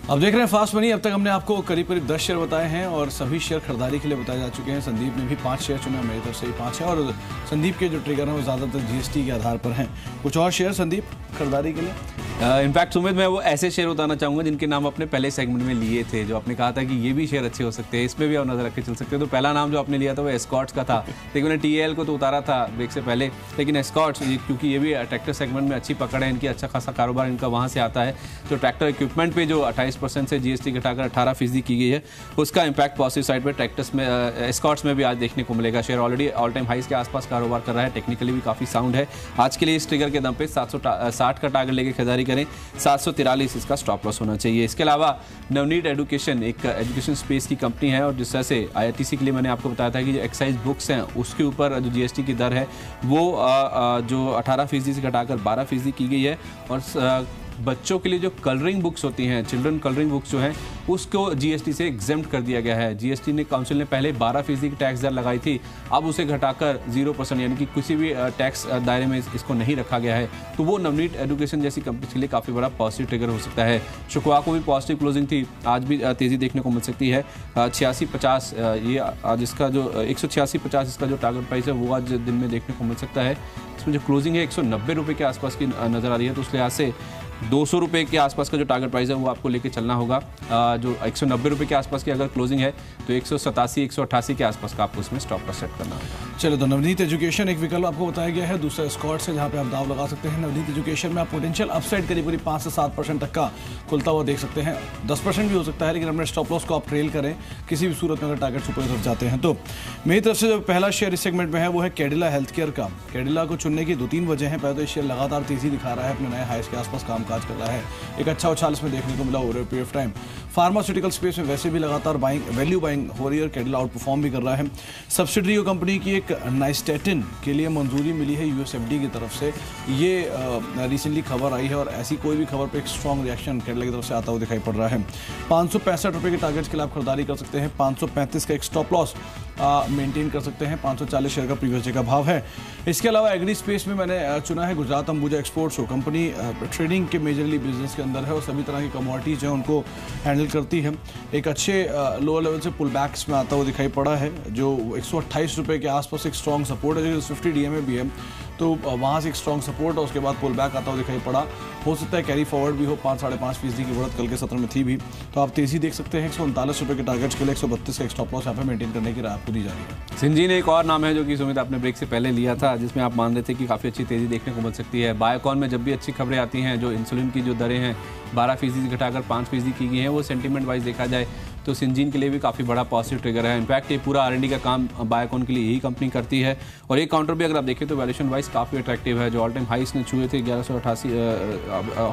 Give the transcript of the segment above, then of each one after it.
अब देख रहे हैं फास्ट मनी। अब तक हमने आपको करीब करीब 10 शेयर बताए हैं और सभी शेयर खरीदारी के लिए बताए जा चुके हैं। संदीप ने भी 5 शेयर चुने, मेरी तरफ से ही 5 है और संदीप के जो ट्रिगर हैं वो ज़्यादातर जीएसटी के आधार पर हैं। कुछ और शेयर संदीप खरीदारी के लिए? इनफैक्ट सुमित, मैं वो ऐसे शेयर बताना चाहूँगा जिनके नाम अपने पहले सेगमेंट में लिए थे, जो आपने कहा था कि ये भी शेयर अच्छे हो सकते हैं, इसमें भी आप नजर रख के चल सकते हैं। तो पहला नाम जो आपने लिया था वो एस्कॉर्ट्स का था, लेकिन मैंने टीएल को तो उतारा था ब्रेक से पहले, लेकिन एस्कॉर्ट्स क्योंकि ये भी ट्रैक्टर सेगमेंट में अच्छी पकड़ है, इनकी अच्छा खासा कारोबार इनका वहाँ से आता है। तो ट्रैक्टर इक्विपमेंट पे जो 28% से जीएसटी घटाकर 18% की गई है, उसका इंपैक्ट पॉजिटिव साइड पर ट्रैक्टर्स में एस्कॉर्ट्स में भी आज देखने को मिलेगा। शेयर ऑलरेडी ऑल टाइम हाइस के आसपास कारोबार कर रहा है, टेक्निकली भी काफ़ी साउंड है। आज के लिए इस ट्रिगर के दम पे 760 का टारगेट लेके खरीदारी करें, 743 इसका स्टॉप लॉस होना चाहिए। इसके अलावा नवनीत एजुकेशन एक एजुकेशन स्पेस की कंपनी है और जिस तरह से आईआरटीसी के लिए मैंने आपको बताया था कि जो एक्साइज बुक्स हैं उसके ऊपर जो जीएसटी की दर है वो जो 18% से घटाकर 12% की गई है। और बच्चों के लिए जो कलरिंग बुक्स होती हैं, चिल्ड्रन कलरिंग बुक्स जो हैं, उसको जीएसटी से एग्जेम्प्ट कर दिया गया है। जीएसटी ने काउंसिल ने पहले 12% की टैक्स दर लगाई थी, अब उसे घटाकर 0% यानी कि किसी भी टैक्स दायरे में इसको नहीं रखा गया है। तो वो नवनीत एजुकेशन जैसी कंपनी के लिए काफ़ी बड़ा पॉजिटिव ट्रिगर हो सकता है। शुक्रवार को भी पॉजिटिव क्लोजिंग थी, आज भी तेज़ी देखने को मिल सकती है। 86.50 ये आज इसका जो 186.50 इसका जो टारगेट प्राइस है वो आज दिन में देखने को मिल सकता है। इसमें जो क्लोजिंग है 190 रुपये के आसपास की नज़र आ रही है, तो उस लिहाज से 200 रुपये के आसपास का जो टारगेट प्राइस है वो आपको लेके चलना होगा। जो 190 रुपये के आसपास की अगर क्लोजिंग है तो 187 188 के आसपास का आपको इसमें स्टॉप लॉस सेट करना होगा। चलो, तो नवनीत एजुकेशन एक विकल्प आपको बताया गया है। दूसरा एस्कॉर्ट्स है जहाँ पे आप दाव लगा सकते हैं। नवनीत एजुकेशन में आप पोटेंशियल अपसाइड करीब 5 से 7% तक का खुलता हुआ देख सकते हैं। 10% भी हो सकता है, लेकिन अपने स्टॉप लॉस को आप ट्रेल करें किसी भी सूरत में अगर टारगेट ऊपर तरफ जाते हैं। तो मेरी तरफ से जो पहला शेयर इस सेगमेंट में है वो है कैडिला हेल्थ केयर का। कैडिला को चुनने की 2-3 वजह हैं। पहले तो शेयर लगातार तेजी दिखा रहा है, अपने नए हाइस के आसपास कामकाज कर रहा है, एक अच्छा उछाल इसमें देखने को मिला over a period of time. Pharmaceutical space में वैसे भी लगातार वैल्यू बाइंग हो रही है और कैडिला आउट परफॉर्म भी कर रहा है। सब्सिडरी कंपनी की एक नाइस्टेटिन के लिए मंजूरी मिली है यूएसएफडी की तरफ से, ये रिसेंटली खबर आई है और ऐसी कोई भी खबर पे एक स्ट्रॉन्ग रिएक्शन कैडिला की तरफ से आता हुआ दिखाई पड़ रहा है। 565 रुपये के टारगेट के लिए आप खरीदारी कर सकते हैं। 535 का एक स्टॉप लॉस मेंटेन कर सकते हैं। 540 शेयर का प्रीवियस डे का भाव है। इसके अलावा एग्री स्पेस में मैंने चुना है गुजरात अंबुजा एक्सपोर्ट्स को। कंपनी ट्रेडिंग के मेजरली बिजनेस के अंदर है और सभी तरह की कमोडिटीज़ हैं उनको हैंडल करती है। एक अच्छे लोअर लेवल से पुल बैक्स में आता हुआ दिखाई पड़ा है, जो 128 रुपये के आसपास एक स्ट्रॉन्ग सपोर्ट है, जो 50 डीएमए भी है, तो वहाँ से एक स्ट्रॉन्ग सपोर्ट और उसके बाद पुल बैक आता हुआ दिखाई पड़ा। हो सकता है कैरी फॉरवर्ड भी हो, 5-5.5% की बढ़त कल के सत्र में थी भी, तो आप तेजी देख सकते हैं। 139 रुपये के टारगेट्स के लिए 132 का एक स्टॉप लॉस यहाँ पे मेंटेन करने की राय आपको दी जा रही है। सिंजीन एक और नाम है जो कि सुमित आपने ब्रेक से पहले लिया था, जिसमें आप मान रहे थे कि काफ़ी अच्छी तेज़ी देखने को मिल सकती है। बायोकॉन में जब भी अच्छी खबरें आती हैं, जो इंसुलिन की जो दरें हैं 12% से घटाकर 5% की गई हैं, वो सेंटीमेंट वाइज देखा जाए तो सिंजीन के लिए भी काफ़ी बड़ा पॉजिटिव ट्रिगर है। इनफैक्ट ये पूरा R&D का काम बायोकॉन के लिए यही कंपनी करती है और एक काउंटर भी अगर आप देखें तो वैल्यूएशन वाइज काफ़ी अट्रैक्टिव है। जो ऑल टाइम हाइस ने छुए थे 1188,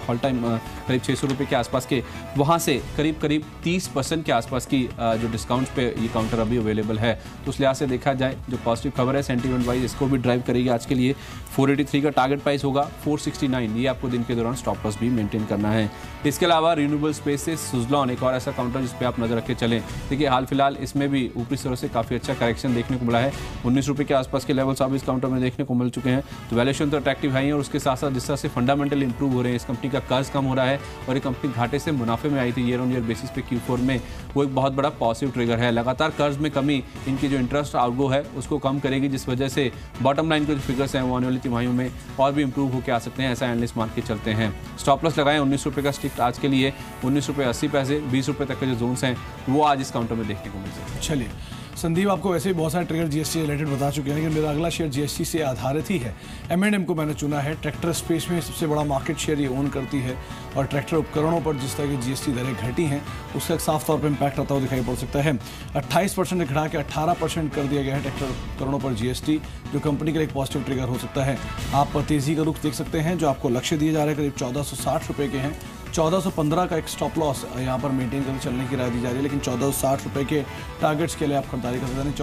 ऑल टाइम करीब 600 रुपये के आसपास के, वहाँ से करीब 30% के आसपास की जो डिस्काउंट पे ये काउंटर अभी अवेलेबल है। तो उस लिहाज से देखा जाए जो पॉजिटिव खबर है सेंटीमेंट वाइज इसको भी ड्राइव करेगी आज के लिए। 483 का टारगेट प्राइस होगा, 469 ये आपको दिन के दौरान स्टॉप लॉस भी मेंटेन करना है। इसके अलावा रिन्यूएबल स्पेस से सुजलॉन एक और ऐसा काउंटर जिस पर आप नजर रख के चलें। देखिए हाल फिलहाल इसमें भी ऊपरी स्तर से काफ़ी अच्छा करेक्शन देखने को मिला है। 19 रुपये के आसपास के लेवल्स आप इस काउंटर में देखने को मिल चुके हैं। तो वैल्यूएशन तो अट्रैक्टिव है ही और उसके साथ साथ जिस तरह से फंडामेंटल इंप्रूव हो रहे हैं, इस कंपनी का कर्ज कम हो रहा है और ये कंपनी घाटे से मुनाफे में आई थी ईयर ऑन ईयर बेसिस पे Q4 में, वो एक बहुत बड़ा पॉजिटिव ट्रिगर है। लगातार कर्ज में कमी इनकी जो इंटरेस्ट आउटगो है उसको कम करेगी, जिस वजह से बॉटम लाइन के जो फिगर्स हैं वो आने वाली तिमाहियों में और भी इंप्रूव होकर आ सकते हैं, ऐसा एनालिस्ट मान के चलते हैं। स्टॉप लॉस लगाएं 19 रुपये का स्टिक आज के लिए, 19 रुपये 80 पैसे, 20 रुपये तक के जो जोन्स हैं वो आज इस काउंटर में देखने को मिल सकते हैं। चलिए संदीप, आपको वैसे ही बहुत सारे ट्रिगर जीएसटी रिलेटेड बता चुके हैं, लेकिन मेरा अगला शेयर जीएसटी से आधारित ही है। M&M को मैंने चुना है। ट्रैक्टर स्पेस में सबसे बड़ा मार्केट शेयर ये ओन करती है और ट्रैक्टर उपकरणों पर जिस तरह की जीएसटी दरें घटी हैं उसका एक साफ तौर पर इंपैक्ट आता हुआ दिखाई पड़ सकता है। 28% घटा के 18% कर दिया गया है ट्रैक्टर उपकरणों पर जीएसटी, जो कंपनी के लिए एक पॉजिटिव ट्रिगर हो सकता है। आप तेजी का रुख देख सकते हैं, जो आपको लक्ष्य दिए जा रहे हैं करीब 1460 रुपये के हैं। 1415 का एक स्टॉप लॉस यहाँ पर मेंटेन करके चलने की राय दी जा रही है, लेकिन 1460 रुपये के टारगेट्स के लिए आप खरीदारी कर सकते हैं।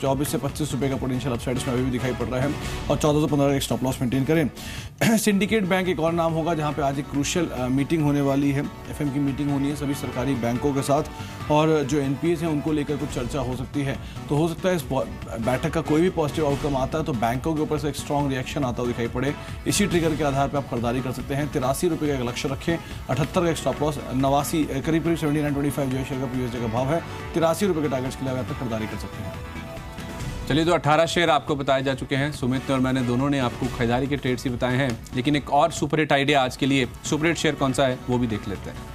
24 से 25 रुपये का पोटेंशियल अपसाइड इसमें अभी भी दिखाई पड़ रहा है और 1415 का एक स्टॉप लॉस मेंटेन करें। सिंडिकेट बैंक एक और नाम होगा जहाँ पे आज एक क्रूशियल मीटिंग होने वाली है। FM की मीटिंग होनी है सभी सरकारी बैंकों के साथ और जो NPAs हैं उनको लेकर कुछ चर्चा हो सकती है। तो हो सकता है इस बैठक का कोई भी पॉजिटिव आउटकम आता है तो बैंकों के ऊपर से एक स्ट्रॉन्ग रिएक्शन आता हुआ दिखाई पड़े। इसी ट्रिगर के आधार पर आप खरीदारी कर सकते हैं। 83 रुपये का एक लक्ष्य रखें, 78 का एक स्टॉप लॉस, 89 करीब 79.25 जो है शेयर का प्रीवियस डे का भाव है। 83 रुपये के टारगेट्स के लिए आप खरीदारी कर सकते हैं। चलिए, तो 18 शेयर आपको बताए जा चुके हैं। सुमित और मैंने दोनों ने आपको खरीदारी के ट्रेड्स ही बताए हैं, लेकिन एक और सुपर हिट आइडिया आज के लिए, सुपर हिट शेयर कौन सा है वो भी देख लेते हैं।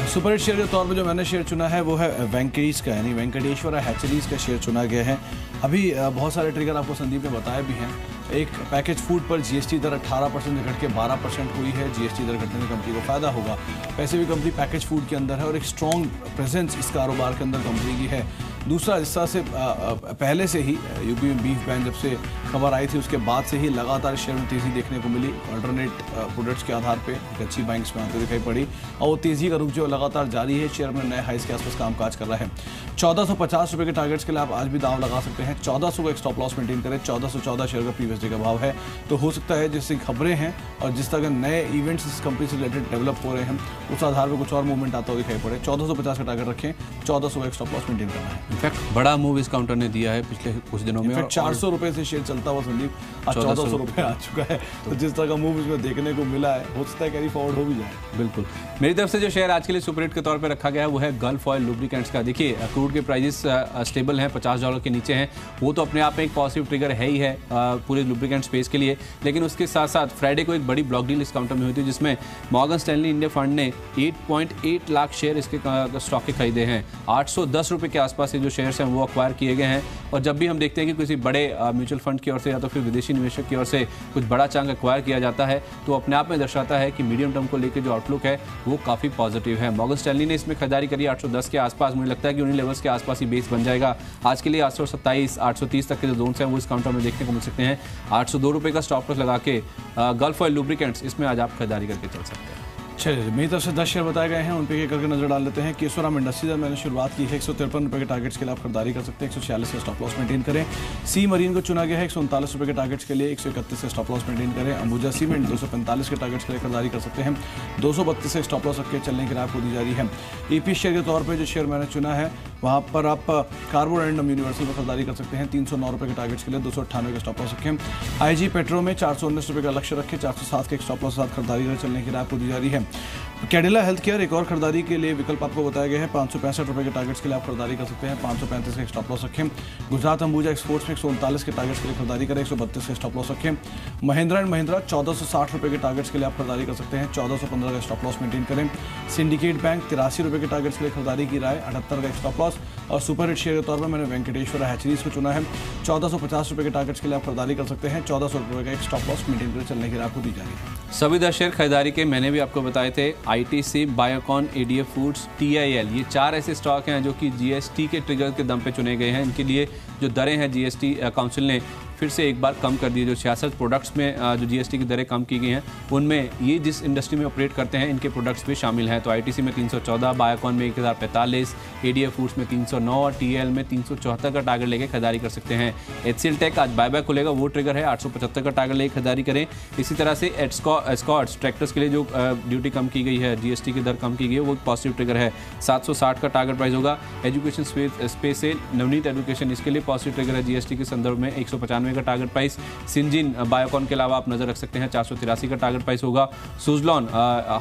सुपर हिट शेयर के तौर पर जो मैंने शेयर चुना है वो है वेंकटेश का, यानी वेंकटेश्वर हैचरीज का शेयर चुना गया है। अभी बहुत सारे ट्रिगर आपको संदीप ने बताया भी हैं। एक पैकेज फूड पर GST दर 18% से घट के 12% हुई है। GST दर घटने से कंपनी को फायदा होगा। पैसे भी कंपनी पैकेज फूड के अंदर है और एक स्ट्रॉन्ग प्रेजेंस इस कारोबार के अंदर कंपनी की है। दूसरा, इस तरह से पहले से ही यूपी में बीफ बैन जब से खबर आई थी उसके बाद से ही लगातार शेयर में तेज़ी देखने को मिली। अल्टरनेट प्रोडक्ट्स के आधार पे अच्छी बैंक्स में आते दिखाई पड़ी और वो तेज़ी का रुख जो लगातार जारी है। शेयर में नए हाइस के आसपास कामकाज कर रहा है। 1450 रुपये के टारगेट्स के लिए आप आज भी दाव लगा सकते हैं। 1400 का एक स्टॉप लॉस मेंटेन करें। 1414 शेयर का प्रीवियस डे का भाव है। तो हो सकता है जैसे खबरें हैं और जिस तरह नए इवेंट्स इस कंपनी से रिलेटेड डेवलप हो रहे हैं उस आधार पर कुछ और मूवमेंट आता हुआ दिखाई पड़े। 1450 का टारगेट रखें। 1400 का एक स्टॉप लॉस मेंटेन करना है। इनफैक्ट बड़ा मूव इस काउंटर ने दिया है पिछले कुछ दिनों में। 400 रुपये से शेयर चलता हुआ संदीप आज 1400 रुपये आ चुका है। तो जिस तरह का मूव इसमें देखने को मिला है हो सकता है कैरी फॉरवर्ड हो भी जाए। बिल्कुल। मेरी तरफ से जो शेयर आज के लिए सुपर हिट के तौर पर रखा गया है वो है गल्फ ऑयल लुब्रिकेंट्स का। देखिए, क्रूड के प्राइसेस स्टेबल हैं, $50 के नीचे हैं। वो तो अपने आप में एक पॉजिटिव ट्रिगर है ही है पूरे लुब्रिकेंट स्पेस के लिए। लेकिन उसके साथ साथ फ्राइडे को एक बड़ी ब्लॉक डील इस काउंटर में हुई थी जिसमें मॉर्गन स्टैनली इंडिया फंड ने 8.8 लाख शेयर इसके स्टॉक के खरीदे हैं। 810 रुपये के आसपास ये जो शेयर्स हैं वो अक्वायर किए गए हैं। और जब भी हम देखते हैं कि किसी बड़े म्यूचुअल फंड की ओर से या तो फिर विदेशी निवेशक की ओर से कुछ बड़ा चंक एक्वायर किया जाता है तो अपने आप में दर्शाता है कि मीडियम टर्म को लेकर जो आउटलुक है वो काफ़ी पॉजिटिव है। मॉर्गन स्टैनली ने इसमें खरीदारी करी 810 के आसपास। मुझे लगता है कि उन्हीं लेवल्स के आसपास ही बेस बन जाएगा। आज के लिए 827, 830 तक के जो जोन्स हैं वो इस काउंटर में देखने को मिल सकते हैं। 802 रुपये का स्टॉप लॉस लगा के गल्फ ऑयल लुब्रिकेंट्स इसमें आज आप खरीदारी करके चल सकते हैं। चलिए, मेरी तरफ से 10 शेयर बताए गए हैं, उन पर एक करके नजर डाल लेते हैं। केशोराम इंडस्ट्रीज मैंने शुरुआत की है। 153 रुपये के टारगेट्स के लिए आप खरीदारी कर सकते हैं। 146 का स्टॉप लॉस मेंटेन करें। सी मरीन को चुना गया है 139 रुपये के टारगेट्स के लिए। 131 का स्टॉप लॉस मेंटेन करें। अंबुजा सीमेंट 245 के टारगेट्स के लिए खरीदारी कर सकते हैं। 232 से स्टॉप लॉस रख के चलने की राह आपको दी जा रही है। EP शेयर के तौर पर जो शेयर मैंने चुना है वहाँ पर आप कार्बो एंड यूनिवर्सल पर खरीदारी कर सकते हैं। 309 रुपये के टारगेट्स के लिए 298 का स्टॉप लॉस रखें। IG पेट्रो में 419 रुपये का लक्ष्य रखें। 407 के एक स्टॉप लॉस के साथ खरीदारी कर चलने की राह आपको दी जा रही है। कैडिला हेल्थ केयर एक और खरीदारी के लिए विकल्प आपको बताया गया है। 565 रुपये के टारगेट्स के लिए आप खरीदारी कर सकते हैं। 535 का स्टॉप लॉस रखें। गुजरात अंबुजा एक्सपोर्ट्स में 139 के टारगेट्स के लिए खरीदारी करें। 132 का स्टॉप लॉस रखें। महिंद्रा एंड महिंद्रा 1460 रुपये के टारगेट्स के लिए आप खरीदारी कर सकते हैं। 1415 का स्टॉप लॉस मेंटेन करें। सिंडिकेट बैंक 83 रुपये के टारगेट्स के लिए खरीदारी की राय, 78 का स्टॉप लॉस। और सुपर हिट शेयर के तौर पर मैंने वेंकटेश्वर हैचरीज को चुना है। 1450 रुपये के टारगेट्स के लिए आप खरीदारी कर सकते हैं। 1400 रुपये का एक स्टॉप लॉस मेंटेन कर चलने की राह आपको दी जा रही है। सभी 10 शेयर खरीदारी के मैंने भी आपको बताए थे। ITC, Biocon, ADF foods, TIL, ये 4 ऐसे स्टॉक हैं जो कि GST के ट्रिगर के दम पे चुने गए हैं। इनके लिए जो दरें हैं GST काउंसिल ने फिर से एक बार कम कर दी। जो 66 प्रोडक्ट्स में जो GST की दरें कम की गई हैं उनमें ये जिस इंडस्ट्री में ऑपरेट करते हैं इनके प्रोडक्ट्स भी शामिल हैं। तो ITC में 314, बायोकॉन में 1045, ADF फूड्स में 309 और TIL में 374 का टारगेट लेके खरीदारी कर सकते हैं। HCL टेक आज बायबैक खुलेगा, वो ट्रिगर है 875 का टारगेट लेके खरीदारी करें। इसी तरह से एस्कॉर्ट्स ट्रैक्टर्स के लिए जो ड्यूटी कम की गई है, GST की दर कम की गई है, वो पॉजिटिव ट्रिगर है। 760 का टारगेट प्राइस होगा। एजुकेशन स्पेस से नवनीत एजुकेशन, इसके लिए पॉजिटिव ट्रिगर है GST के संदर्भ में। 195 का टारगेट प्राइस। सिंजिन बायोकॉन के अलावा आप नजर रख सकते हैं। 483 का टारगेट प्राइस होगा। सुजलॉन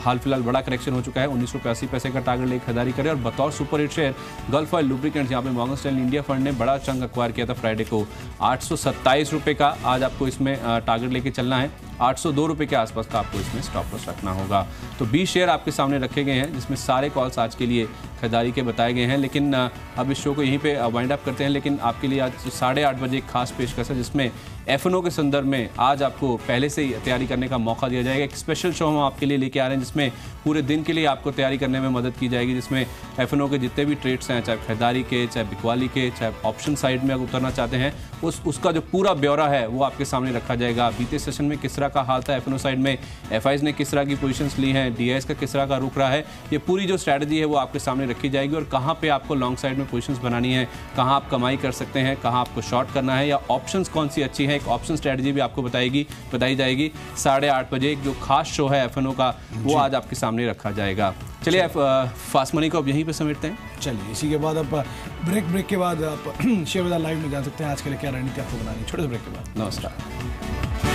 हाल फिलहाल बड़ा करेक्शन हो चुका है, 19 रुपये 80 पैसे का टारगेट लेकर खरीदारी करें। और बतौर super hit share gulf oil lubricants, यहाँ पे मॉर्गन स्टैनली इंडिया फंड ने बड़ा चंक एक्वायर किया था फ्राइडे को। 827 रुपये का आज आपको इसमें टारगेट लेके चलना है। 802 रुपये के आसपास का आपको इसमें स्टॉप लॉस रखना होगा। तो 20 शेयर आपके सामने रखे गए हैं जिसमें सारे कॉल्स आज के लिए खरीदारी के बताए गए हैं। लेकिन अब इस शो को यहीं पे वाइंड अप करते हैं। लेकिन आपके लिए आज 8:30 बजे एक खास पेशकश है जिसमें F&O के संदर्भ में आज आपको पहले से ही तैयारी करने का मौका दिया जाएगा। एक स्पेशल शो हम आपके लिए लेके आ रहे हैं जिसमें पूरे दिन के लिए आपको तैयारी करने में मदद की जाएगी। जिसमें F&O के जितने भी ट्रेड्स हैं, चाहे खरीदारी के, चाहे बिकवाली के, चाहे ऑप्शन साइड में अगर उतरना चाहते हैं, उसका जो पूरा ब्यौरा है वो आपके सामने रखा जाएगा। बीते सेशन में किस तरह का हाल था F&O साइड में, FIs ने किस तरह की पोजीशंस ली हैं, DIs का किस तरह का रुख रहा है, ये पूरी जो स्ट्रैटेजी है वो आपके सामने रखी जाएगी। और कहाँ पे आपको लॉन्ग साइड में पोजीशंस बनानी है, कहाँ आप कमाई कर सकते हैं, कहाँ आपको शॉर्ट करना है, या ऑप्शंस कौन सी अच्छी है, एक ऑप्शन स्ट्रेटजी भी आपको बताई जाएगी 8:30 बजे। एक जो खास शो है FNO का वो आज आपके सामने रखा जाएगा। चलिए फास्ट मनी को अब यहीं पे समेटते हैं। चलिए इसी के बाद आप ब्रेक के बाद आप शेयर बाजार लाइव में जान सकते हैं आज के लिए क्या रणनीति आपको बनानी। छोटे से ब्रेक के बाद नमस्कार।